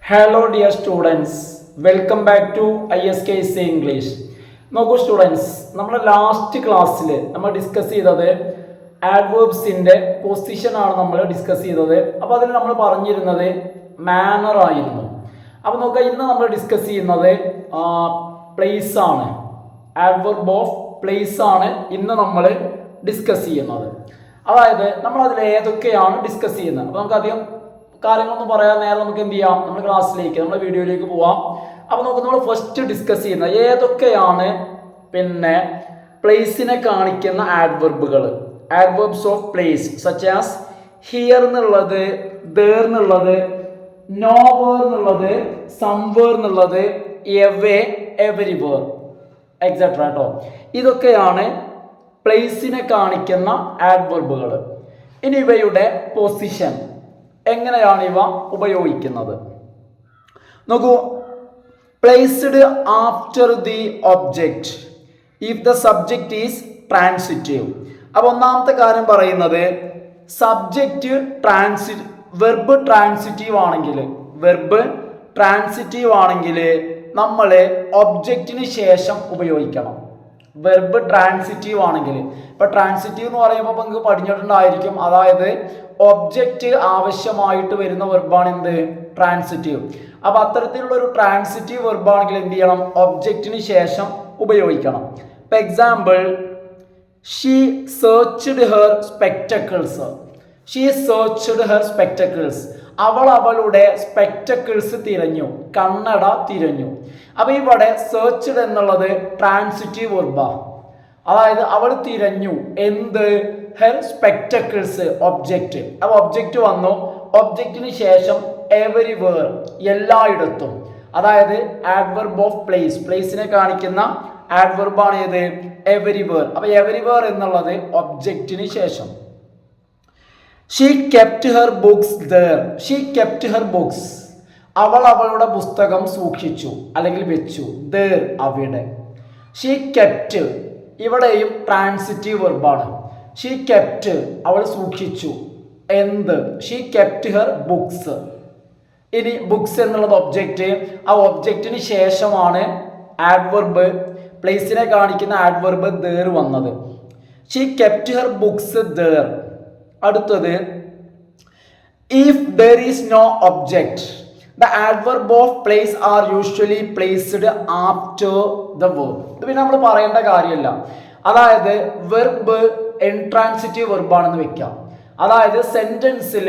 Hello dear students, welcome back to ISKC English. നോക്കൂ students, നമ്മുടെ last ക്ലാസ്സിൽ നമ്മൾ ഡിസ്കസ് ചെയ്തത് ആഡ്വേർബ്സിൻ്റെ പൊസിഷനാണ് നമ്മൾ ഡിസ്കസ് ചെയ്തത്. അപ്പോൾ അതിൽ നമ്മൾ പറഞ്ഞിരുന്നത് മാനർ ആയിരുന്നു. അപ്പോൾ നോക്കുക, ഇന്ന് നമ്മൾ ഡിസ്കസ് ചെയ്യുന്നത് പ്ലേസ് ആണ്. ആഡ്വേർബ് ഓഫ് പ്ലേസ് ആണ് ഇന്ന് നമ്മൾ ഡിസ്കസ് ചെയ്യുന്നത്. അതായത് നമ്മൾ അതിൽ ഏതൊക്കെയാണ് ഡിസ്കസ് ചെയ്യുന്നത്. അപ്പോൾ നമുക്ക് അധികം കാര്യങ്ങളൊന്നും പറയാൻ നേരം നമുക്ക് എന്ത് ചെയ്യാം, നമ്മുടെ ക്ലാസ്സിലേക്ക് നമ്മുടെ വീഡിയോയിലേക്ക് പോവാം. അപ്പോൾ നമുക്ക് നമ്മൾ ഫസ്റ്റ് ഡിസ്കസ് ചെയ്യുന്നത് ഏതൊക്കെയാണ് പ്ലേസിനെ കാണിക്കുന്ന ആഡ്വർബുകൾ. Adverbs of place such as here എന്നുള്ളത്, ദേർ എന്നുള്ളത്, നോവേർ എന്നുള്ളത്, സംവേർ എന്നുള്ളത്, എവേ, എവരിവേർ എക്സെട്ര കേട്ടോ. ഇതൊക്കെയാണ് പ്ലേസിനെ കാണിക്കുന്ന ആഡ്വർബുകൾ. ഇനി ഇവയുടെ പൊസിഷൻ എങ്ങനെയാണ് ഇവ ഉപയോഗിക്കുന്നത് നോക്കൂ. Placed after the object if the subject is transitive. അപ്പോൾ ഒന്നാമത്തെ കാര്യം പറയുന്നത് സബ്ജക്റ്റ് വെർബ് ട്രാൻസിറ്റീവ് ആണെങ്കിൽ നമ്മൾ ഒബ്ജക്റ്റിന് ശേഷം ഉപയോഗിക്കണം. വെർബ് ട്രാൻസിറ്റീവ് ആണെങ്കിൽ, ഇപ്പൊ ട്രാൻസിറ്റീവ് എന്ന് പറയുമ്പോൾ നിങ്ങൾക്ക് പഠിച്ചിട്ടുണ്ടായിരിക്കും, അതായത് ഒബ്ജക്റ്റ് ആവശ്യമായിട്ട് വരുന്ന വെർബാണ് എന്ത്, ട്രാൻസിറ്റീവ്. അപ്പൊ അത്തരത്തിലുള്ള ഒരു ട്രാൻസിറ്റീവ് വെർബാണെങ്കിൽ എന്ത് ചെയ്യണം, ഒബ്ജക്റ്റിന് ശേഷം ഉപയോഗിക്കണം. ഇപ്പൊ example, she searched her spectacles. അവൾ അവളുടെ സ്പെക്ടക്കിൾസ് തിരഞ്ഞു, കണ്ണട തിരഞ്ഞു. അപ്പൊ ഇവിടെ സെർച്ച്ഡ് എന്നുള്ളത് ട്രാൻസിറ്റീവ് വെർബാ. അതായത് അവൾ തിരഞ്ഞു എന്ത്, ഹെർ സ്പെക്ടക്കിൾസ്, ഒബ്ജക്റ്റ്. അപ്പൊ ഒബ്ജക്റ്റ് വന്നു, ഒബ്ജക്റ്റിന് ശേഷം എവരിവേർ, എല്ലായിടത്തും. അതായത് ആഡ്വർബ് ഓഫ് പ്ലേസ്, പ്ലേസിനെ കാണിക്കുന്ന ആഡ്വർബാണ് ഏത്, എവരിവേർ. അപ്പൊ എവരിവേർ എന്നുള്ളത് ഒബ്ജക്റ്റിന് ശേഷം. She kept her books there. She kept her books. അവൾ അവളുടെ പുസ്തകം സൂക്ഷിച്ചു അല്ലെങ്കിൽ വെച്ചു. there, അവിടെ. ഷീ കെപ്റ്റ് ഇവിടെയും ട്രാൻസിറ്റീവ് വെർബാണ്. ഷീ കെപ്റ്റ്, അവൾ സൂക്ഷിച്ചു എന്ത്, ഷീ കെപ്റ്റ് ഹെർ ബുക്സ്. ഇനി ബുക്സ് എന്നുള്ളത് ഒബ്ജക്റ്റ്, ആ ഒബ്ജക്റ്റിന് ശേഷമാണ് ആഡ്വർബ്, പ്ലേസിനെ കാണിക്കുന്ന ആഡ്വർബ് there വന്നത്. She kept her books there. അടുത്തത്, if there is no object the adverb of place are usually placed after the verb. ഇത് പിന്നെ നമ്മൾ പറയേണ്ട കാര്യമില്ല. അതായത് വെർബ് ഇൻട്രാൻസിറ്റീവ് വെർബാണെന്ന് വെക്കാം. അതായത് സെന്റൻസിൽ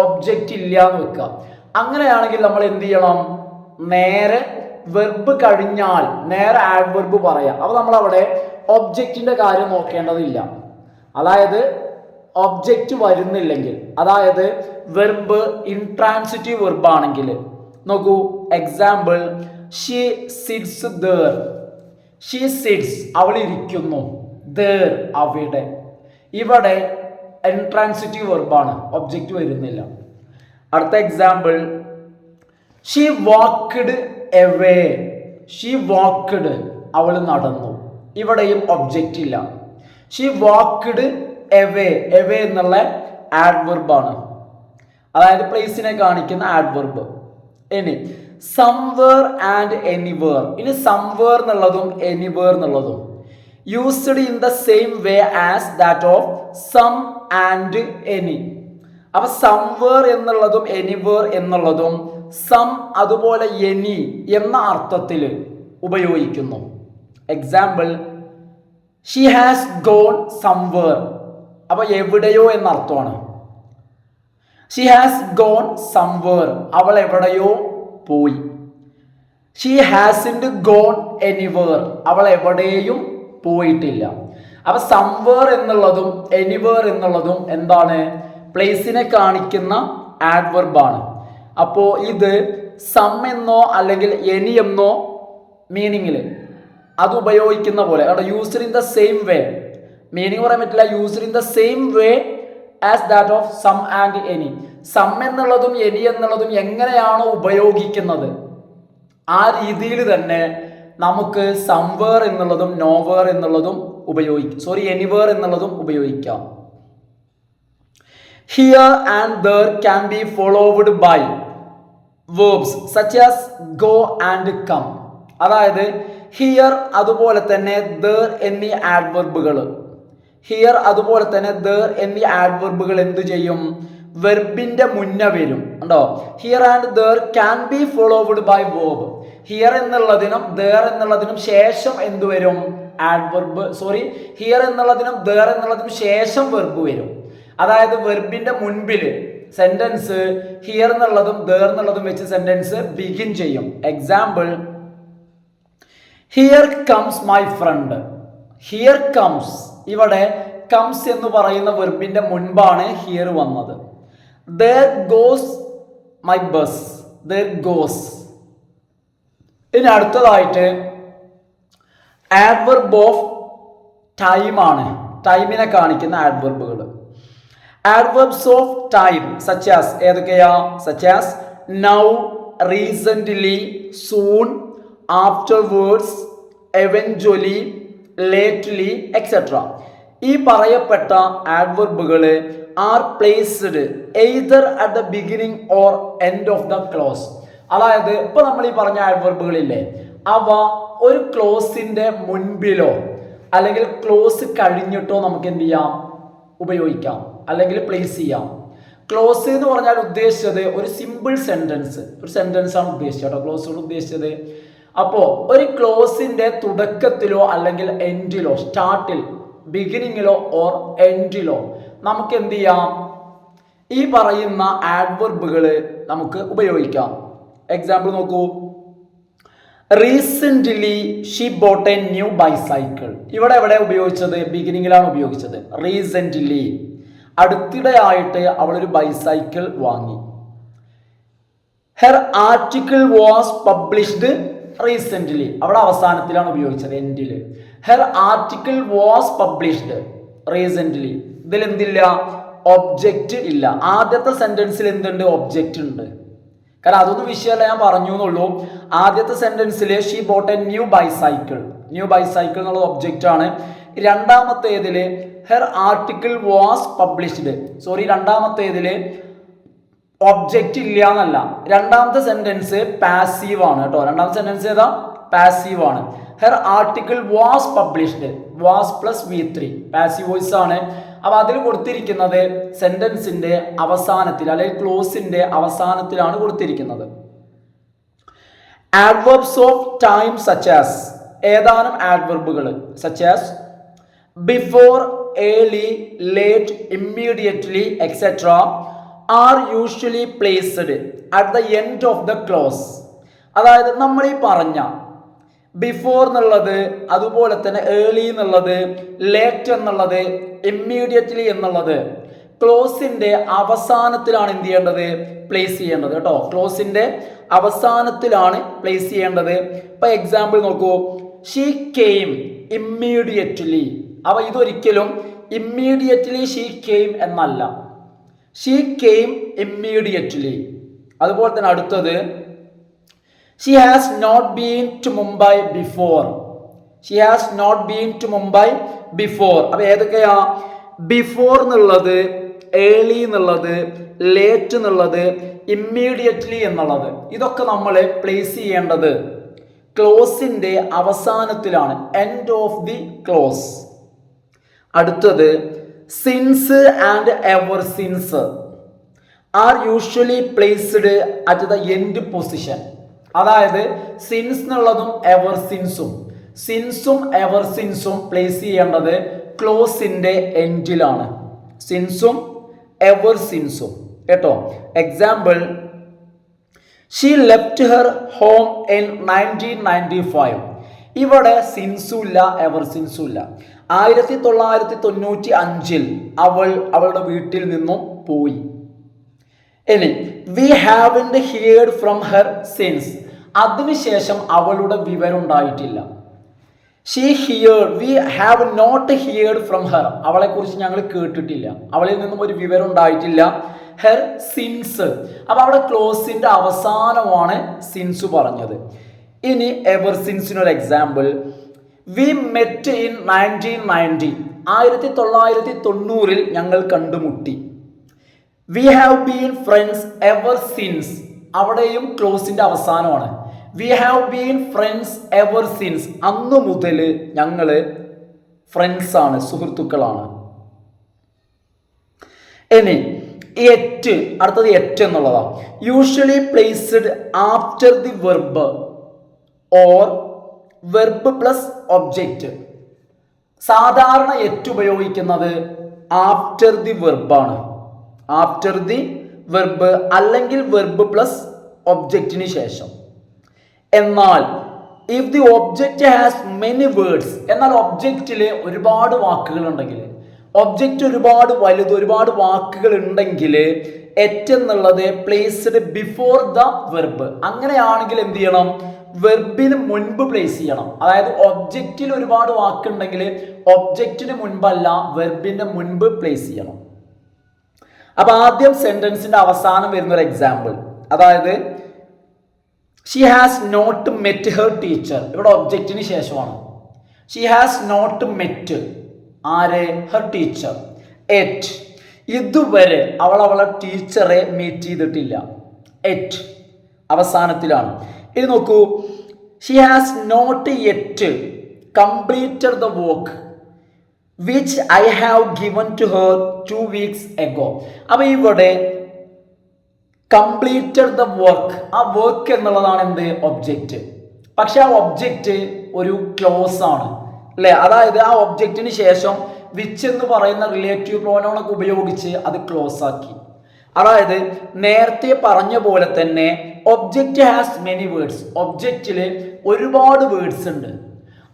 ഒബ്ജക്റ്റ് ഇല്ല എന്ന് വെക്കാം. അങ്ങനെയാണെങ്കിൽ നമ്മൾ എന്ത് ചെയ്യണം, നേരെ വെർബ് കഴിഞ്ഞാൽ നേരെ ആഡ്വർബ് പറയാം. അപ്പൊ നമ്മൾ അവിടെ ഒബ്ജക്റ്റിന്റെ കാര്യം നോക്കേണ്ടതില്ല. അതായത് ഒബ്ജക്റ്റ് വരുന്നില്ലെങ്കിൽ, അതായത് വെർബ് ഇൻട്രാൻസിറ്റീവ് വെർബ് ആണെങ്കിൽ നോക്കൂ. Example, she sits there. She sits, അവൾ ഇരിക്കുന്നു. there, അവിടെ. ഇവിടെ ഇൻട്രാൻസിറ്റീവ് വെർബാണ്, ഒബ്ജക്റ്റ് വരുന്നില്ല. അടുത്ത example, she walked away. She walked, അവൾ നടന്നു. ഇവിടെയും ഒബ്ജക്റ്റ് ഇല്ല. ഷീ വാക്ക്ഡ് എവേ, എവേ എന്നുള്ള ആഡ്വർബാണ്, അതായത് പ്ലേസിനെ കാണിക്കുന്ന ആഡ്വർബ്. ഇനി സംവേർ ആൻഡ് എനിവേർ. ഇനി സംവേർ എന്നുള്ളതും എനിവേർ എന്നുള്ളതും used in the same way as that of some and any. അപ്പൊ സംവേർ എന്നുള്ളതും എനിവേർ എന്നുള്ളതും സം അതുപോലെ എനി എന്ന അർത്ഥത്തിൽ ഉപയോഗിക്കുന്നു. Example, she has gone somewhere. അപ്പൊ എവിടെയോ എന്നർത്ഥമാണ്. ഷീ ഹാസ് ഗോൺ സംവേർ, അവൾ എവിടെയോ പോയി. ഷീ ഹാസിന്റ് ഗോൺ എനിവേർ, അവൾ എവിടെയും പോയിട്ടില്ല. അപ്പൊ സംവേർ എന്നുള്ളതും എനിവേർ എന്നുള്ളതും എന്താണ്, പ്ലേസിനെ കാണിക്കുന്ന ആഡ്വർബാണ്. അപ്പോ ഇത് സം എന്നോ അല്ലെങ്കിൽ എനി എന്നോ മീനിങ്ങിൽ അത് ഉപയോഗിക്കുന്ന പോലെ, അവിടെ used in the same way, meaning പറയാൻ പറ്റില്ല, used in the same way as that of some and any. Some എന്നുള്ളതും എനി എന്നുള്ളതും എങ്ങനെയാണോ ഉപയോഗിക്കുന്നത് ആ രീതിയിൽ തന്നെ നമുക്ക് സംവേർ എന്നുള്ളതും നോവേർ എന്നുള്ളതും എനിവേർ എന്നുള്ളതും ഉപയോഗിക്കാം. Here and there can be followed by verbs such as go and come. അതായത് ഹിയർ അതുപോലെ തന്നെ ദർ എന്നീ ആഡ്വർബുകൾ, ഹിയർ അതുപോലെ തന്നെ ദർ എന്നീ ആഡ്വർബുകൾ എന്ത് ചെയ്യും? വെർബിന്റെ മുന്നേ വരും. ഉണ്ടോ? Here and there can be followed by verb. Here എന്നുള്ളതിനും ദർ എന്നുള്ളതിനും ശേഷം എന്ത് വരും? ആഡ്വർബ്. ഹിയർ എന്നുള്ളതിനും ദർ എന്നുള്ളതിനും ശേഷം വെർബ് വരും. അതായത് വെർബിന്റെ മുൻപിൽ സെന്റൻസ് ഹിയർ എന്നുള്ളതും ദർ എന്നുള്ളതും വെച്ച് സെന്റൻസ് ബിഗിൻ ചെയ്യും. Example, here comes my friend. Here comes, ഇവിടെ കംസ് എന്ന് പറയുന്ന വെർബിന്റെ മുൻപാണ് ഹിയർ വന്നത്. there goes my bus. there goes. ഇനി അടുത്തതായിട്ട് ആഡ്വർബ് ഓഫ് ടൈം ആണ്, ടൈമിനെ കാണിക്കുന്ന ആഡ്വർബുകൾ. Adverbs of time such as ഏതൊക്കെയാ? Such as now, recently, soon, afterwards, eventually, lately et cetera. ഈ പറയപ്പെട്ട ആഡ്വർബുകൾ are placed either at the beginning or end of the clause. അതായത് ഇപ്പൊ നമ്മൾ ഈ പറഞ്ഞ ആഡ്വർബുകളില്ലേ, അവ ഒരു ക്ലോസിന്റെ മുൻപിലോ അല്ലെങ്കിൽ ക്ലോസ് കഴിഞ്ഞിട്ടോ നമുക്ക് എന്ത് ചെയ്യാം? ഉപയോഗിക്കാം അല്ലെങ്കിൽ പ്ലേസ് ചെയ്യാം. ക്ലോസ് എന്ന് പറഞ്ഞാൽ ഉദ്ദേശിച്ചത് ഒരു സിമ്പിൾ സെന്റൻസ്, ഒരു സെന്റൻസ് ആണ് ഉദ്ദേശിച്ചത് കേട്ടോ, ക്ലോസ് കൊണ്ട് ഉദ്ദേശിച്ചത്. അപ്പോ ഒരു ക്ലോസിന്റെ തുടക്കത്തിലോ അല്ലെങ്കിൽ എൻഡിലോ, സ്റ്റാർട്ടിൽ, ബിഗിനിങ്ങിലോ ഓർ എൻഡിലോ നമുക്ക് എന്ത് ചെയ്യാം? ഈ പറയുന്ന ആഡ്വർബുകൾ നമുക്ക് ഉപയോഗിക്കാം. എക്സാമ്പിൾ നോക്കൂ, recently she bought a new bicycle. ഇവിടെ എവിടെ ഉപയോഗിച്ചത്? ബിഗിനിങ്ങിലാണ് ഉപയോഗിച്ചത്. റീസെന്റ്ലി, അടുത്തിടെയായിട്ട് അവളൊരു ബൈസൈക്കിൾ വാങ്ങി. Her article was published recently, അവിടെ അവസാനത്തിലാണ് ഉപയോഗിച്ചത്, എൻഡില്. Her article was published recently. ഇതിൽ എന്തില്ല? ഒബ്ജക്റ്റ് ഇല്ല. ആദ്യത്തെ സെന്റൻസിൽ എന്തുണ്ട്? ഒബ്ജക്റ്റ് ഉണ്ട്. കാരണം അതൊന്നും വിഷയമല്ല, ഞാൻ പറഞ്ഞു എന്നുള്ളൂ. ആദ്യത്തെ സെന്റൻസിൽ she bought a new bicycle, new bicycle എന്നുള്ള ഒബ്ജക്റ്റ് ആണ്. രണ്ടാമത്തേതില് ഹെർ ആർട്ടിക്കിൾ വാസ് പബ്ലിഷ്ഡ്, രണ്ടാമത്തേതില് ഒബ്ജക്റ്റ് ഇല്ല എന്നല്ല. രണ്ടാമത്തെ സെന്റൻസ് പാസീവ് ആണ് കേട്ടോ. രണ്ടാമത്തെ സെന്റൻസ് ഏതാ? പാസീവ് ആണ്. Her article was published, was plus V3 passive voice ആണ്. അപ്പൊ അതിൽ കൊടുത്തിരിക്കുന്നത് സെന്റൻസിന്റെ അവസാനത്തിൽ അല്ലെങ്കിൽ ക്ലോസിന്റെ അവസാനത്തിലാണ് കൊടുത്തിരിക്കുന്നത്. Adverbs of time such as, ഏതാനും ആഡ്വർബുകൾ such as before, early, late, immediately et cetera are usually placed at the end of the clause. അതായത് നമ്മൾ ഈ പറഞ്ഞ ബിഫോർ എന്നുള്ളത്, അതുപോലെ തന്നെ ഏർലി എന്നുള്ളത്, ലേറ്റ് എന്നുള്ളത്, ഇമ്മീഡിയറ്റ്ലി എന്നുള്ളത് ക്ലോസിന്റെ അവസാനത്തിലാണ് എന്ത് ചെയ്യേണ്ടത്? പ്ലേസ് ചെയ്യേണ്ടത് കേട്ടോ. ക്ലോസിന്റെ അവസാനത്തിലാണ് പ്ലേസ് ചെയ്യേണ്ടത്. ഇപ്പൊ എക്സാമ്പിൾ നോക്കൂ, ഷീ കെയിം ഇമ്മീഡിയറ്റ്ലി. അവ ഇതൊരിക്കലും ഇമ്മീഡിയറ്റ്ലി ഷീ കെയിം എന്നല്ല, ഷീ കെയിം ഇമ്മീഡിയറ്റ്ലി. അതുപോലെ തന്നെ അടുത്തത്, she has not been to Mumbai before. She has not been to Mumbai before. അപ്പൊ ഏതൊക്കെയാ? ബിഫോർ എന്നുള്ളത്, ഏർലി എന്നുള്ളത്, ലേറ്റ് എന്നുള്ളത്, ഇമ്മീഡിയറ്റ്ലി എന്നുള്ളത്, ഇതൊക്കെ നമ്മൾ പ്ലേസ് ചെയ്യേണ്ടത് ക്ലോസിന്റെ അവസാനത്തിലാണ്, എൻഡ് ഓഫ് ദി ക്ലോസ്. അടുത്തത്, since and ever since R usually placed at the end position. അതായത് സിൻസ് എന്നുള്ളതും എവർ സിൻസും, സിൻസും എവർ സിൻസും പ്ലേസ് ചെയ്യേണ്ടത് ക്ലോസിന്റെ എൻഡിലാണ്, സിൻസും എവർ സിൻസും കേട്ടോ. Example, she left her home in 1995. ഇവിടെ സിൻസും ഇല്ല, എവർ സിൻസും ഇല്ല. 1995 അവൾ അവളുടെ വീട്ടിൽ നിന്നും പോയി. ഇനി we haven't heard from her since, അതിനുശേഷം അവളുടെ വിവരം ഉണ്ടായിട്ടില്ല. She heard, we have not heard from her, അവളെ കുറിച്ച് ഞങ്ങൾ കേട്ടിട്ടില്ല, അവളിൽ നിന്നും ഒരു വിവരം ഉണ്ടായിട്ടില്ല. ഹെർ സിൻസ്, അപ്പൊ അവിടെ ക്ലോസിന്റെ അവസാനമാണ് സിൻസ് പറഞ്ഞത്. ഇനി എവർ സിൻസിനൊരു എക്സാമ്പിൾ, വി മെറ്റ് ഇൻ 1990, 1990 ഞങ്ങൾ കണ്ടുമുട്ടി. We have been friends ever since, അവിടെയും ക്ലോസിന്റെ അവസാനമാണ്. We have been friends ever since, അന്നു മുതൽ ഞങ്ങള് ഫ്രണ്ട്സ് ആണ്, സുഹൃത്തുക്കളാണ്. ഇനി എറ്റ്, അടുത്തത് എറ്റ് എന്നുള്ളതാണ്. Usually placed after the verb or verb plus object. സാധാരണ എറ്റ് ഉപയോഗിക്കുന്നത് ആഫ്റ്റർ ദി വെർബാണ്. ആഫ്റ്റർ ദി വെർബ് അല്ലെങ്കിൽ വെർബ് പ്ലസ് ഒബ്ജക്റ്റിന് ശേഷം. എന്നാൽ if the object has many words, എന്നാൽ ഒബ്ജക്റ്റിൽ ഒരുപാട് വാക്കുകൾ ഉണ്ടെങ്കിൽ, ഒബ്ജക്റ്റ് ഒരുപാട് വലുത്, ഒരുപാട് വാക്കുകൾ ഉണ്ടെങ്കിൽ എറ്റ് എന്നുള്ളത് പ്ലേസ്ഡ് ബിഫോർ ദ വെർബ്. അങ്ങനെയാണെങ്കിൽ എന്ത് ചെയ്യണം? വെർബിന് മുൻപ് പ്ലേസ് ചെയ്യണം. അതായത് ഒബ്ജക്റ്റിൽ ഒരുപാട് വാക്കുണ്ടെങ്കിൽ ഒബ്ജക്റ്റിന് മുൻപല്ല, വെർബിന്റെ മുൻപ് പ്ലേസ് ചെയ്യണം. അപ്പൊ ആദ്യം സെന്റൻസിന്റെ അവസാനം വരുന്ന ഒരു എക്സാമ്പിൾ, അതായത് she has not met her teacher. ഇവിടെ ഒബ്ജക്റ്റിന് ശേഷമാണ്. ഷി ഹാസ് നോട്ട് മെറ്റ് ആരെ? Her teacher. എറ്റ്, ഇതുവരെ അവൾ അവളെ ടീച്ചറെ മീറ്റ് ചെയ്തിട്ടില്ല. എറ്റ് അവസാനത്തിലാണ്. ഇനി നോക്കൂ, she has not yet completed the work which I have given to her 2 weeks ago. അപ്പൊ ഇവിടെ കംപ്ലീറ്റഡ് ദ വർക്ക്, ആ വർക്ക് എന്നുള്ളതാണ് എന്ത്? ഒബ്ജക്റ്റ്. പക്ഷെ ആ ഒബ്ജക്റ്റ് ഒരു ക്ലോസ് ആണ് അല്ലെ? അതായത് ആ ഒബ്ജക്റ്റിന് ശേഷം വിച്ച് എന്ന് പറയുന്ന റിലേറ്റീവ് പ്രോനൗണൊക്കെ ഉപയോഗിച്ച് അത് ക്ലോസ് ആക്കി. അതായത് നേരത്തെ പറഞ്ഞ പോലെ തന്നെ ഒബ്ജക്റ്റ് ഹാസ് മെനി വേർഡ്സ്, ഒബ്ജക്റ്റിൽ ഒരുപാട് വേർഡ്സ് ഉണ്ട്.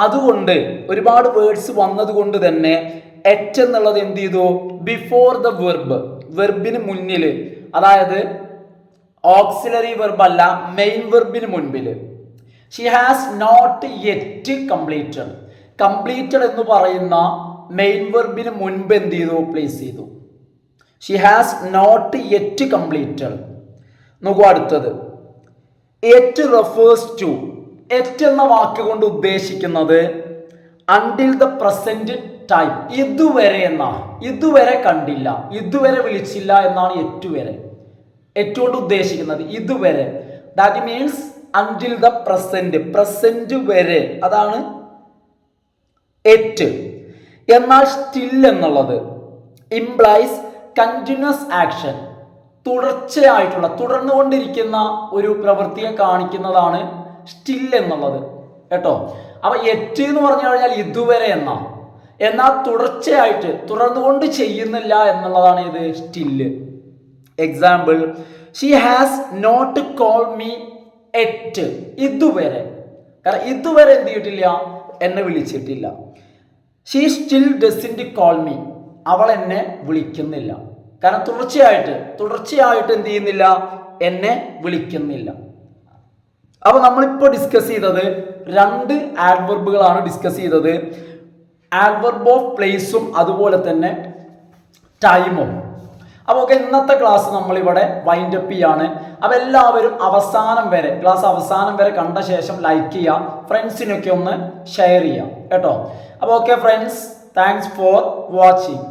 അതുകൊണ്ട് ഒരുപാട് വേർഡ്സ് വന്നത് കൊണ്ട് തന്നെ എറ്റ് എന്നുള്ളത് എന്ത് ചെയ്തു? ബിഫോർ ദ വെർബ്, വെർബിന് മുന്നിൽ, അതായത് ഓക്സിലറി വെർബ് അല്ല, മെയിൻ വെർബിന് മുൻപിൽ. She has not yet completed, completed എന്ന് പറയുന്ന മെയിൻ വെർബിന് മുൻപ് എന്ത് ചെയ്തു? പ്ലേസ് ചെയ്തു. She has not yet completed. നോക്കൂ അടുത്തത്, എറ്റ് റെഫേഴ്സ് ടു. എറ്റ് എന്ന വാക്ക് കൊണ്ട് ഉദ്ദേശിക്കുന്നത് അണ്ടിൽ ദ പ്രസന്റ് ടൈം, ഇതുവരെ എന്നാണ്. ഇതുവരെ കണ്ടില്ല, ഇതുവരെ വിളിച്ചില്ല എന്നാണ് എറ്റ് വരെ. എറ്റ് കൊണ്ട് ഉദ്ദേശിക്കുന്നത് ഇതുവരെ. That means until the present, present വരെ, അതാണ് എറ്റ്. എന്നാൽ സ്റ്റിൽ എന്നുള്ളത് ഇംപ്ലൈസ് കണ്ടിന്യൂസ് ആക്ഷൻ, തുടർച്ചയായിട്ടുള്ള, തുടർന്നുകൊണ്ടിരിക്കുന്ന ഒരു പ്രവൃത്തിയെ കാണിക്കുന്നതാണ് സ്റ്റിൽ എന്നുള്ളത് കേട്ടോ. അപ്പൊ എറ്റ് എന്ന് പറഞ്ഞു കഴിഞ്ഞാൽ ഇതുവരെ എന്നാ, എന്നാൽ തുടർച്ചയായിട്ട് തുടർന്നുകൊണ്ട് ചെയ്യുന്നില്ല എന്നുള്ളതാണ് ഇത് still. Example, she has not call me yet, ഇതുവരെ. കാരണം ഇതുവരെ എന്ത് ചെയ്തിട്ടില്ല? എന്നെ വിളിച്ചിട്ടില്ല. She still doesn't call me, അവൾ എന്നെ വിളിക്കുന്നില്ല. കാരണം തുടർച്ചയായിട്ട് എന്ത് ചെയ്യുന്നില്ല? എന്നെ വിളിക്കുന്നില്ല. അപ്പൊ നമ്മളിപ്പോൾ ഡിസ്കസ് ചെയ്തത് 2 ആഡ്വർബുകളാണ് ഡിസ്കസ് ചെയ്തത്. ആഡ്വർബ് ഓഫ് പ്ലേസും അതുപോലെ തന്നെ ടൈമും. അപ്പോൾ ഓക്കെ, ഇന്നത്തെ ക്ലാസ് നമ്മളിവിടെ വൈൻഡ് അപ്പ് ചെയ്യാണ്. അപ്പോൾ എല്ലാവരും ക്ലാസ് അവസാനം വരെ കണ്ട ശേഷം ലൈക്ക് ചെയ്യാം, ഫ്രണ്ട്സിനൊക്കെ ഒന്ന് ഷെയർ ചെയ്യാം കേട്ടോ. അപ്പോൾ okay friends, thanks for watching.